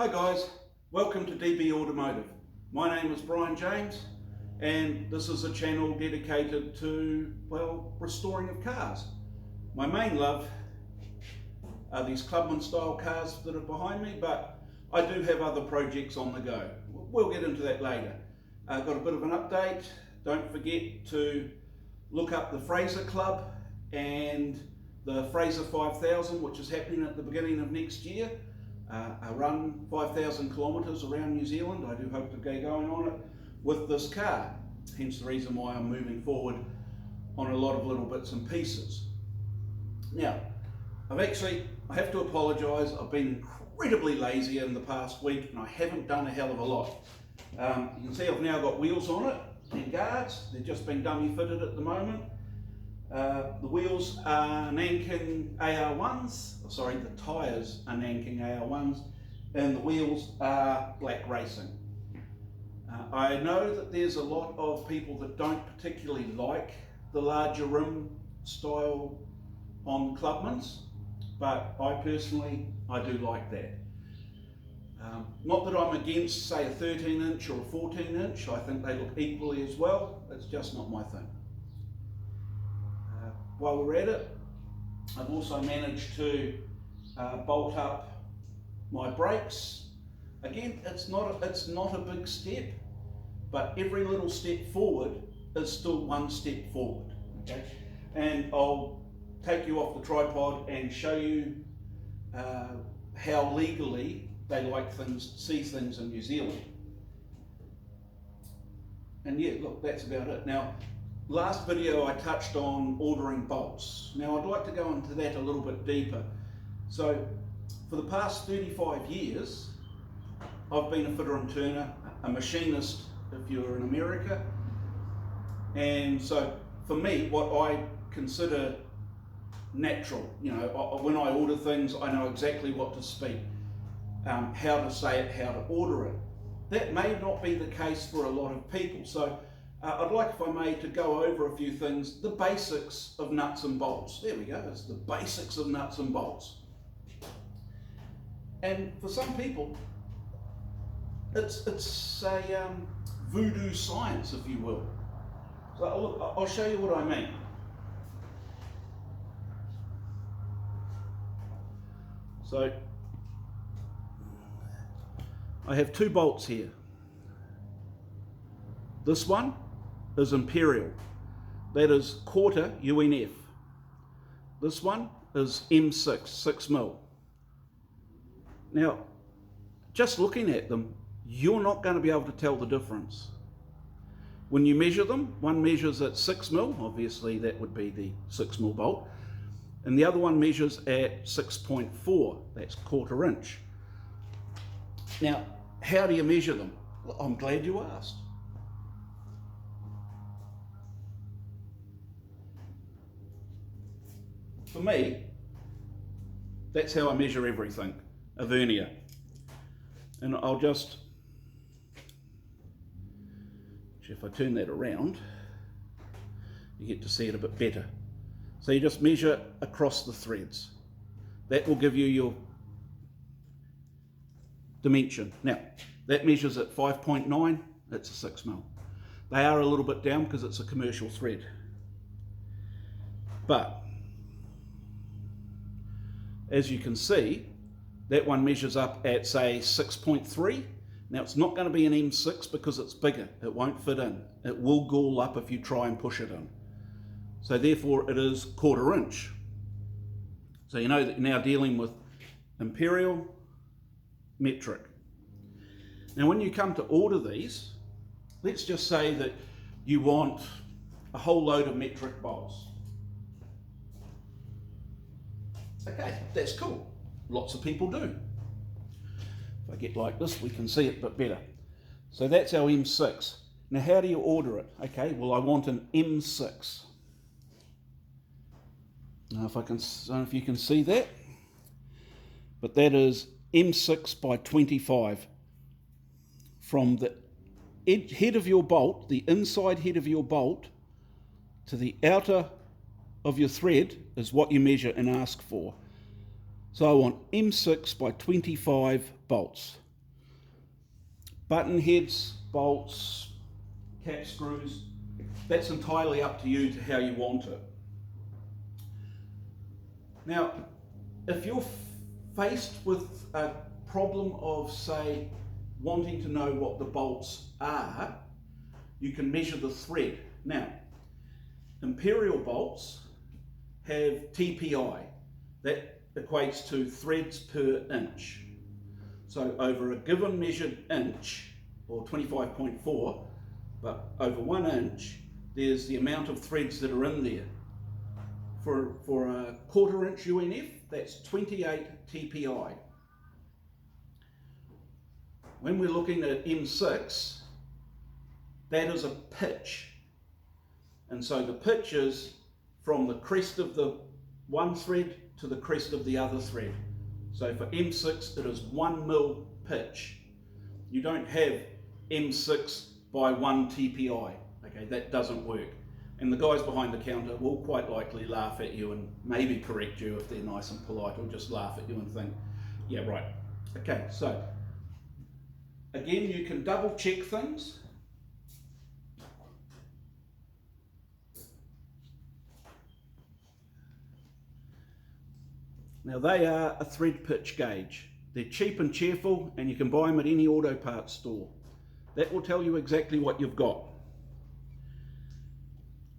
Hi guys, welcome to DB Automotive. My name is Brian James and this is a channel dedicated to, well, restoring of cars. My main love are these Clubman style cars that are behind me, but I do have other projects on the go. We'll get into that later. I've got a bit of an update. Don't forget to look up the Fraser Club and the Fraser 5000, which is happening at the beginning of next year. I run 5,000 kilometres around New Zealand. I do hope to get going on it with this car, hence the reason why I'm moving forward on a lot of little bits and pieces. Now, I have to apologise. I've been incredibly lazy in the past week and I haven't done a hell of a lot. You can see I've now got wheels on it and guards. They're just being dummy fitted at the moment. The wheels are Nanking AR1s, sorry, the tyres are Nanking AR1s, and the wheels are Black Racing. I know that there's a lot of people that don't particularly like the larger rim style on Clubmans, but I personally do like that. Not that I'm against, say, a 13-inch or a 14-inch. I think they look equally as well. It's just not my thing. While we're at it, I've also managed to bolt up my brakes. Again, it's not a big step, but every little step forward is still one step forward. Okay, and I'll take you off the tripod and show you how legally they see things in New Zealand. And yeah, look, that's about it. Now, last video I touched on ordering bolts. Now I'd like to go into that a little bit deeper. So for the past 35 years, I've been a fitter and turner, a machinist if you're in America. And so for me, what I consider natural, you know, when I order things, I know exactly what to speak, how to say it, how to order it. That may not be the case for a lot of people. So I'd like, if I may, to go over a few things, the basics of nuts and bolts. There we go, it's the basics of nuts and bolts. And for some people, it's a voodoo science, if you will. So I'll show you what I mean. So I have two bolts here. This one is Imperial, that is quarter UNF. This one is M6, 6mm. Now, just looking at them, you're not going to be able to tell the difference. When you measure them, one measures at 6mm, obviously that would be the 6mm bolt, and the other one measures at 6.4, that's quarter inch. Now, how do you measure them? Well, I'm glad you asked. For me, that's how I measure everything, a vernier. And I'll just, if I turn that around, you get to see it a bit better. So you just measure across the threads. That will give you your dimension. Now, that measures at 5.9, it's a 6mm. They are a little bit down because it's a commercial thread. But as you can see, that one measures up at, say, 6.3. Now, it's not going to be an M6 because it's bigger. It won't fit in. It will gall up if you try and push it in. So therefore, it is quarter inch. So you know that you're now dealing with Imperial, metric. Now, when you come to order these, let's just say that you want a whole load of metric bolts. Okay, that's cool. Lots of people do. If I get like this, we can see it a bit better. So that's our M6. Now, how do you order it? Okay, well, I want an M6. Now, I don't know if you can see that, but that is M6 by 25. From the head of your bolt, the inside head of your bolt, to the outer of your thread is what you measure and ask for. So I want M6 by 25 bolts. button heads, bolts, cap screws, that's entirely up to you to how you want it. Now, if you're faced with a problem of, say, wanting to know what the bolts are, you can measure the thread. Now, Imperial bolts have TPI. That equates to threads per inch. So over a given measured inch, or 25.4, but over 1 inch, there's the amount of threads that are in there. For a 1/4 inch UNF, that's 28 TPI. When we're looking at M6, that is a pitch. And so the pitch is from the crest of the one thread to the crest of the other thread. So for M6, it is 1 mil pitch. You don't have M6 by 1 TPI. Okay, that doesn't work. And the guys behind the counter will quite likely laugh at you and maybe correct you if they're nice and polite, or just laugh at you and think, yeah, right. Okay, so again, you can double check things. Now they are a thread pitch gauge. They're cheap and cheerful, and you can buy them at any auto parts store. That will tell you exactly what you've got.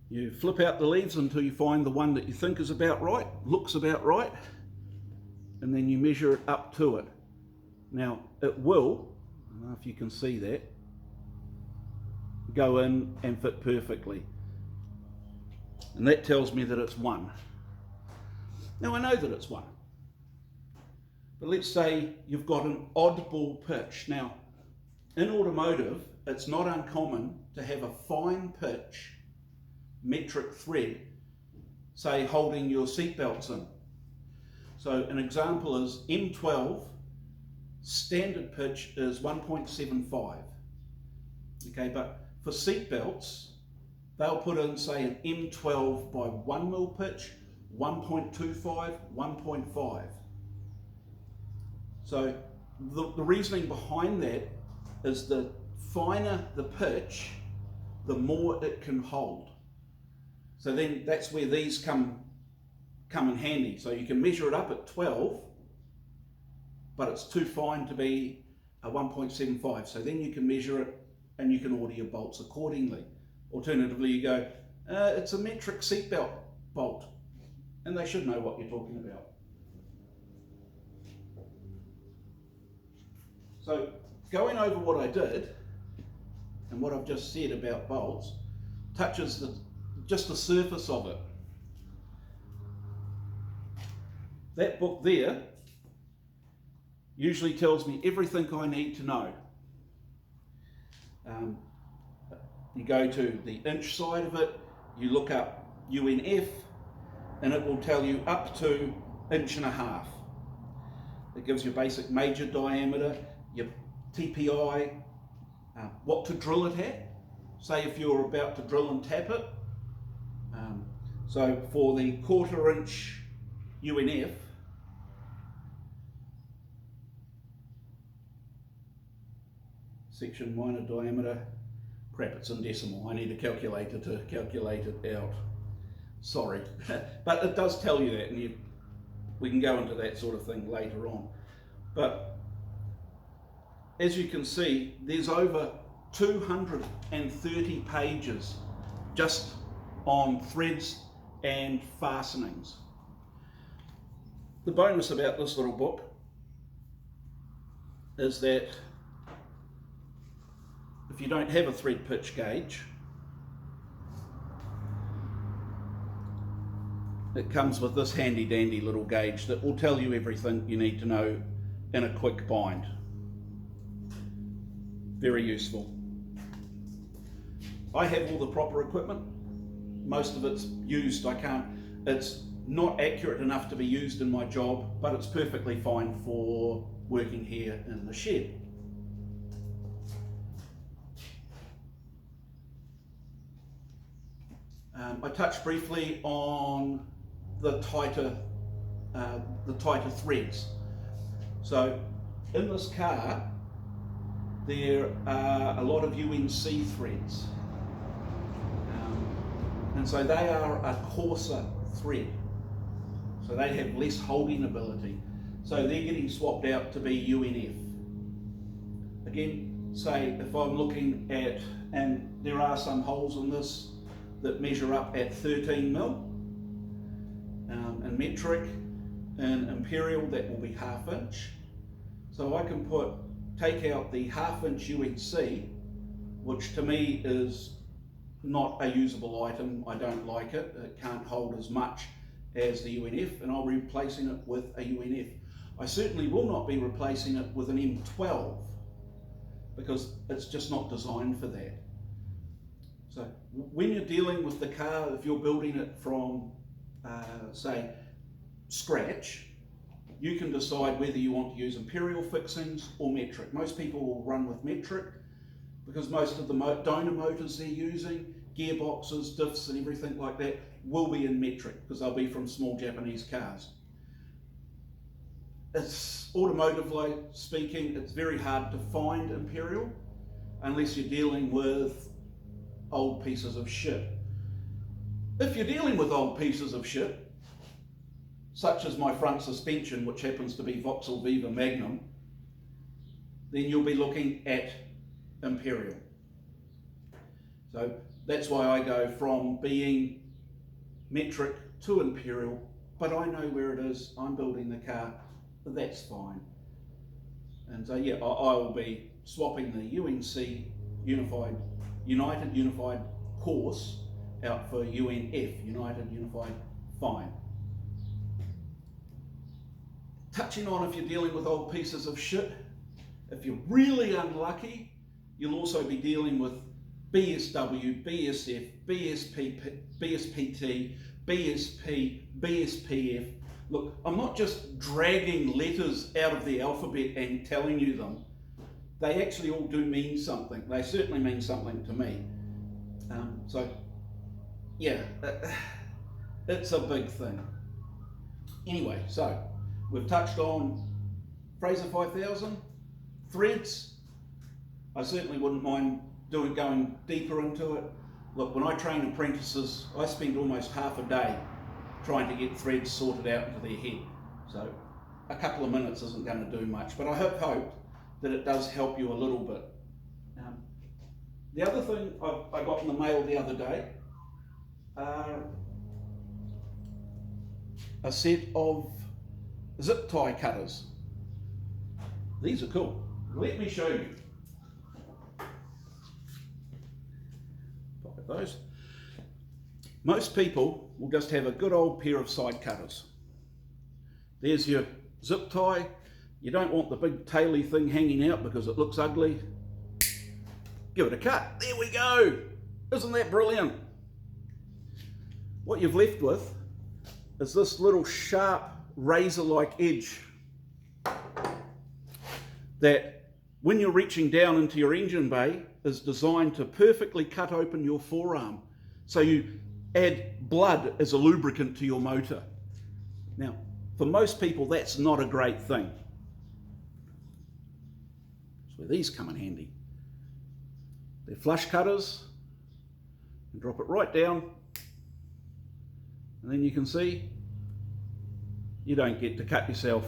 You flip out the leaves until you find the one that you think is about right, looks about right, and then you measure it up to it. Now it will, I don't know if you can see that, go in and fit perfectly. And that tells me that it's 1. Now I know that it's 1. But let's say you've got an oddball pitch. Now, in automotive, it's not uncommon to have a fine pitch metric thread, say, holding your seat belts in. So an example is M12, standard pitch is 1.75. Okay, but for seat belts, they'll put in, say, an M12 by 1 mil pitch, 1.25, 1.5. So the reasoning behind that is the finer the pitch, the more it can hold. So then that's where these come in handy. So you can measure it up at 12, but it's too fine to be a 1.75. So then you can measure it and you can order your bolts accordingly. Alternatively, you go, it's a metric seatbelt bolt, and they should know what you're talking about. So going over what I did and what I've just said about bolts touches just the surface of it. That book there usually tells me everything I need to know. You go to the inch side of it, you look up UNF, and it will tell you up to 1.5 inches. It gives you basic major diameter, your TPI, what to drill it at. Say if you're about to drill and tap it. So for the 1/4 inch UNF, section minor diameter, crap, it's in decimal. I need a calculator to calculate it out. Sorry, but it does tell you that, and we can go into that sort of thing later on. But as you can see, there's over 230 pages just on threads and fastenings. The bonus about this little book is that if you don't have a thread pitch gauge, it comes with this handy dandy little gauge that will tell you everything you need to know in a quick bind. Very useful. I have all the proper equipment. Most of it's used. It's not accurate enough to be used in my job, but it's perfectly fine for working here in the shed. I touched briefly on the tighter threads. So in this car, there are a lot of UNC threads. And so they are a coarser thread. So they have less holding ability. So they're getting swapped out to be UNF. Again, say if I'm looking at, and there are some holes in this that measure up at 13 mil, in metric, in imperial that will be 1/2 inch. So I can take out the 1/2 inch UNC, which to me is not a usable item. I don't like it. It can't hold as much as the UNF, and I'll be replacing it with a UNF. I certainly will not be replacing it with an M12 because it's just not designed for that. So when you're dealing with the car, if you're building it from, say, scratch, you can decide whether you want to use imperial fixings or metric. Most people will run with metric because most of the donor motors they're using, gearboxes, diffs and everything like that will be in metric because they'll be from small Japanese cars. It's automotively speaking, it's very hard to find imperial unless you're dealing with old pieces of shit. If you're dealing with old pieces of shit, such as my front suspension, which happens to be Vauxhall Viva Magnum, then you'll be looking at imperial. So that's why I go from being metric to imperial, but I know where it is, I'm building the car, that's fine. And so yeah, I will be swapping the UNC United Unified Coarse out for UNF, United Unified Fine. Touching on if you're dealing with old pieces of shit, if you're really unlucky, you'll also be dealing with BSW, BSF, BSPT, BSP, BSPF. Look, I'm not just dragging letters out of the alphabet and telling you them. They actually all do mean something. They certainly mean something to me. So, yeah, it's a big thing. Anyway, so we've touched on Fraser 5000, threads. I certainly wouldn't mind going deeper into it. Look, when I train apprentices, I spend almost half a day trying to get threads sorted out into their head. So a couple of minutes isn't going to do much, but I hope that it does help you a little bit. The other thing I got in the mail the other day are a set of zip tie cutters. These are cool. Let me show you. Pocket those. Most people will just have a good old pair of side cutters. There's your zip tie. You don't want the big taily thing hanging out because it looks ugly. Give it a cut. There we go. Isn't that brilliant? What you've left with is this little sharp razor-like edge that when you're reaching down into your engine bay is designed to perfectly cut open your forearm. So you add blood as a lubricant to your motor. Now, for most people, that's not a great thing. That's where these come in handy. They're flush cutters. You drop it right down, and then you can see you don't get to cut yourself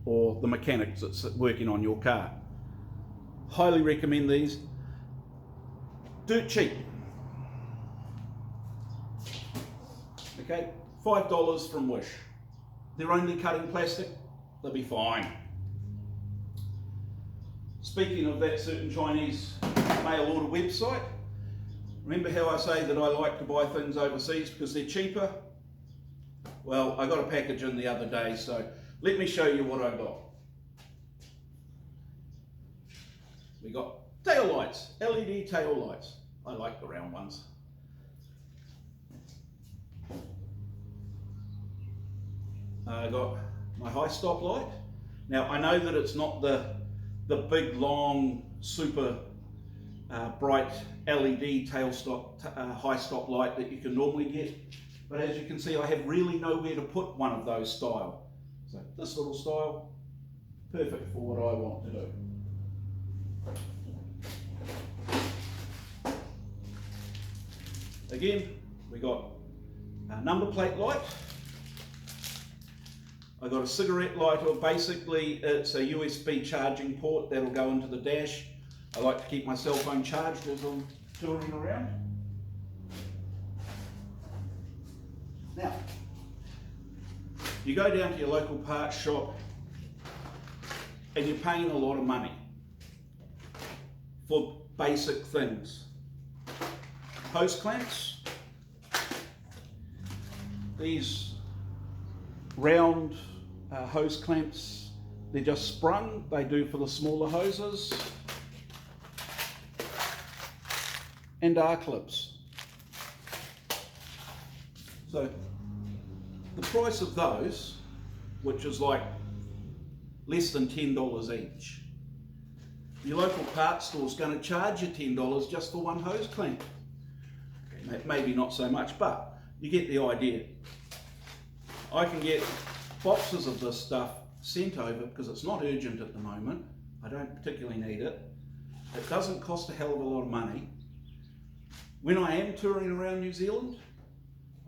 or the mechanics that's working on your car. Highly recommend these. Dirt cheap. Okay, $5 from Wish. They're only cutting plastic, they'll be fine. Speaking of that certain Chinese mail order website, remember how I say that I like to buy things overseas because they're cheaper? Well, I got a package in the other day, so let me show you what I got. We got tail lights, LED tail lights. I like the round ones. I got my high stop light. Now I know that it's not the big long super bright LED tail stop high stop light that you can normally get, but as you can see I have really nowhere to put one of those style. So this little style, perfect for what I want to do. Again, we got a number plate light. I got a cigarette lighter. Basically it's a USB charging port that'll go into the dash. I like to keep my cell phone charged as I'm touring around. Now, you go down to your local parts shop and you're paying a lot of money for basic things. Hose clamps, these round hose clamps, they're just sprung, they do for the smaller hoses, and R-clips. So the price of those, which is like less than $10 each, your local parts store is going to charge you $10 just for one hose clamp. Maybe not so much, but you get the idea. I can get boxes of this stuff sent over because it's not urgent at the moment. I don't particularly need it. It doesn't cost a hell of a lot of money. When I am touring around New Zealand,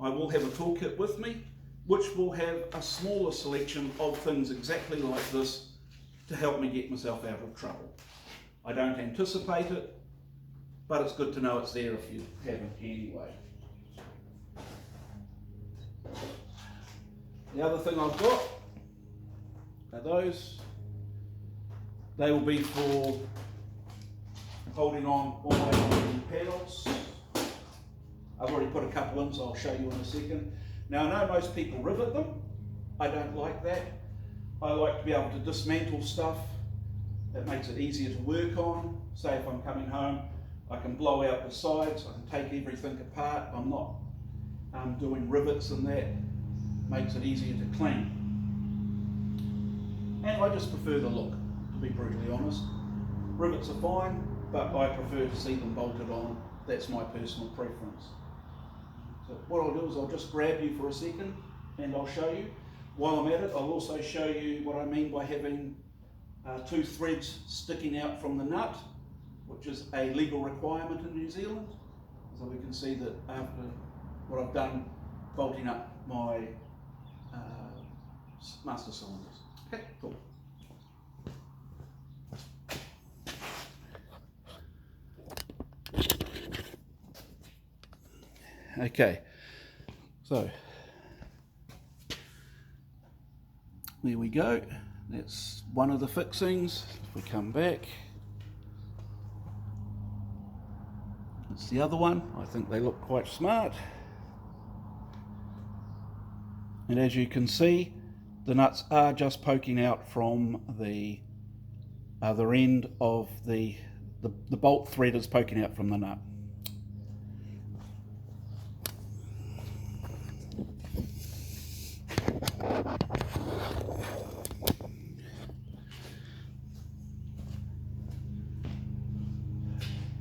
I will have a toolkit with me, which will have a smaller selection of things exactly like this to help me get myself out of trouble. I don't anticipate it, but it's good to know it's there if you haven't anyway. The other thing I've got are those. They will be for holding on all my pedals. I've already put a couple in, so I'll show you in a second. Now I know most people rivet them. I don't like that. I like to be able to dismantle stuff. That makes it easier to work on. Say if I'm coming home, I can blow out the sides, I can take everything apart. I'm not doing rivets and that. Makes it easier to clean. And I just prefer the look, to be brutally honest. Rivets are fine, but I prefer to see them bolted on. That's my personal preference. So what I'll do is I'll just grab you for a second and I'll show you. While I'm at it, I'll also show you what I mean by having two threads sticking out from the nut, which is a legal requirement in New Zealand. So we can see that after what I've done bolting up my master cylinders. Okay, cool. Okay, so there we go. That's one of the fixings. If we come back, that's the other one. I think they look quite smart. And as you can see, the nuts are just poking out from the other end of the bolt thread is poking out from the nut.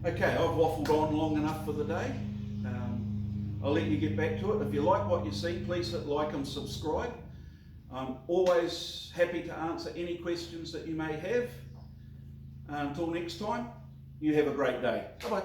Okay, I've waffled on long enough for the day. I'll let you get back to it. If you like what you see, please hit like and subscribe. I'm always happy to answer any questions that you may have. Until next time, you have a great day. Bye-bye.